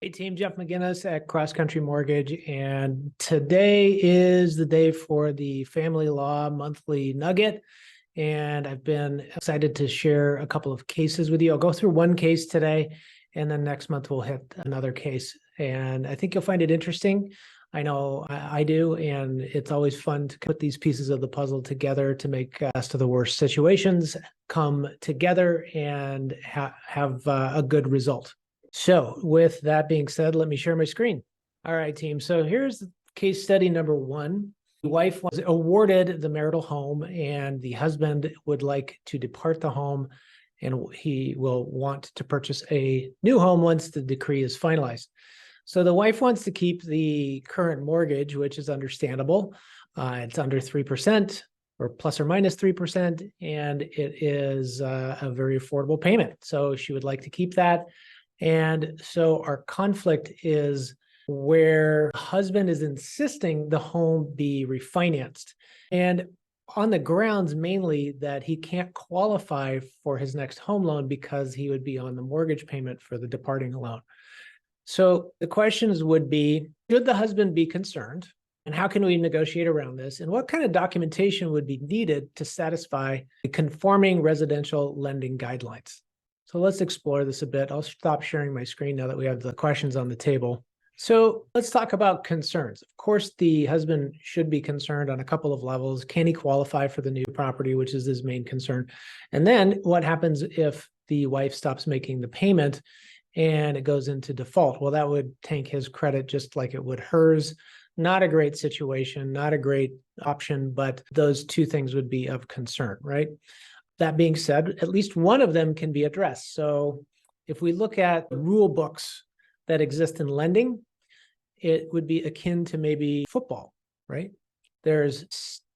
Hey team, Jeff McGinnis at Cross Country Mortgage, and today is the day for the Family Law Monthly Nugget, and I've been excited to share a couple of cases with you. I'll go through one case today, and then next month we'll hit another case, and I think you'll find it interesting. I know I do, and it's always fun to put these pieces of the puzzle together to make best of the worst situations come together and have a good result. So with that being said, let me share my screen. All right, team. So here's case study number one. The wife was awarded the marital home and the husband would like to depart the home and he will want to purchase a new home once the decree is finalized. So the wife wants to keep the current mortgage, which is understandable. It's under 3% or plus or minus 3%, and it is a very affordable payment. So she would like to keep that. And so our conflict is where the husband is insisting the home be refinanced. And on the grounds mainly that he can't qualify for his next home loan because he would be on the mortgage payment for the departing loan. So the questions would be, should the husband be concerned? And how can we negotiate around this? And what kind of documentation would be needed to satisfy the conforming residential lending guidelines? So let's explore this a bit. I'll stop sharing my screen now that we have the questions on the table. So let's talk about concerns. Of course, the husband should be concerned on a couple of levels. Can he qualify for the new property, which is his main concern? And then what happens if the wife stops making the payment and it goes into default? Well, that would tank his credit just like it would hers. Not a great situation, not a great option, but those two things would be of concern, right? That being said, at least one of them can be addressed. So if we look at rule books that exist in lending, it would be akin to maybe football, right? There's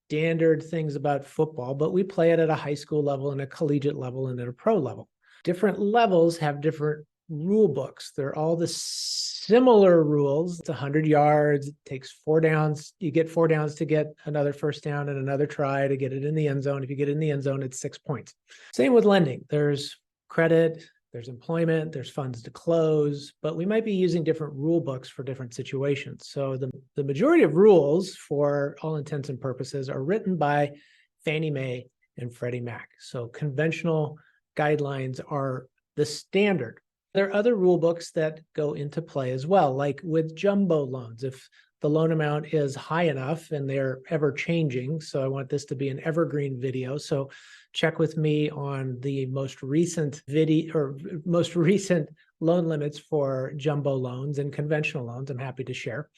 standard things about football, but we play it at a high school level and a collegiate level and at a pro level. Different levels have different rule books. They're all the similar rules. It's 100 yards. It takes 4 downs. You get 4 downs to get another first down and another try to get it in the end zone. If you get it in the end zone, it's 6 points. Same with lending. There's credit, there's employment, there's funds to close, but we might be using different rule books for different situations. So the majority of rules, for all intents and purposes, are written by Fannie Mae and Freddie Mac. So conventional guidelines are the standard. There are other rule books that go into play as well, like with jumbo loans. If the loan amount is high enough and they're ever changing, so I want this to be an evergreen video. So check with me on the most recent video or most recent loan limits for jumbo loans and conventional loans. I'm happy to share.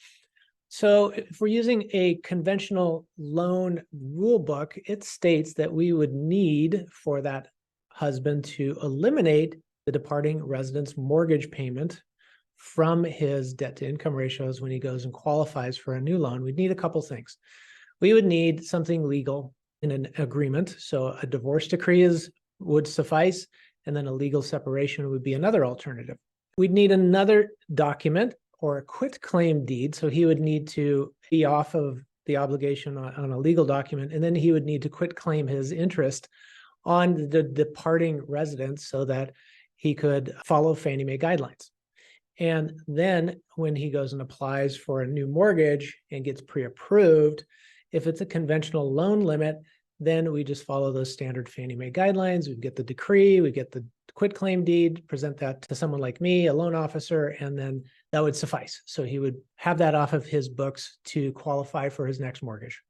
So if we're using a conventional loan rule book, it states that we would need for that husband to eliminate the departing resident's mortgage payment from his debt to income ratios when he goes and qualifies for a new loan. We'd need a couple things. We would need something legal in an agreement. So a divorce decree would suffice, and then a legal separation would be another alternative. We'd need another document or a quitclaim deed. So he would need to be off of the obligation on a legal document, and then he would need to quitclaim his interest on the departing resident so that he could follow Fannie Mae guidelines. And then when he goes and applies for a new mortgage and gets pre-approved, if it's a conventional loan limit, then we just follow those standard Fannie Mae guidelines. We get the decree, we get the quitclaim deed, present that to someone like me, a loan officer, and then that would suffice. So he would have that off of his books to qualify for his next mortgage.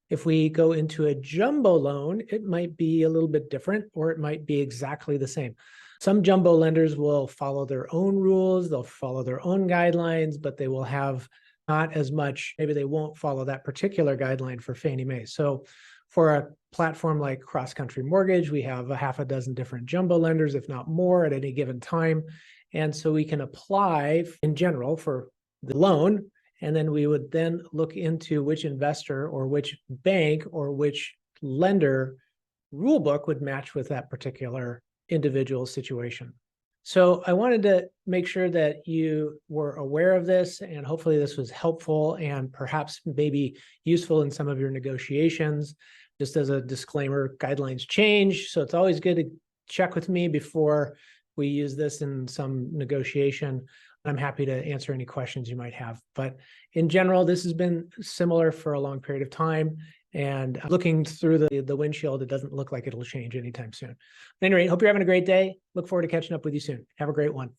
If we go into a jumbo loan, it might be a little bit different, or it might be exactly the same. Some jumbo lenders will follow their own rules, they'll follow their own guidelines, but they will have not as much, maybe they won't follow that particular guideline for Fannie Mae. So for a platform like Cross Country Mortgage, we have a half a dozen different jumbo lenders, if not more, at any given time. And so we can apply in general for the loan, and then we would then look into which investor or which bank or which lender rulebook would match with that particular individual situation. So I wanted to make sure that you were aware of this, and hopefully this was helpful and perhaps maybe useful in some of your negotiations. Just as a disclaimer, guidelines change, so it's always good to check with me before we use this in some negotiation. I'm happy to answer any questions you might have. But in general, this has been similar for a long period of time. And looking through the windshield, it doesn't look like it'll change anytime soon. At any rate, hope you're having a great day. Look forward to catching up with you soon. Have a great one.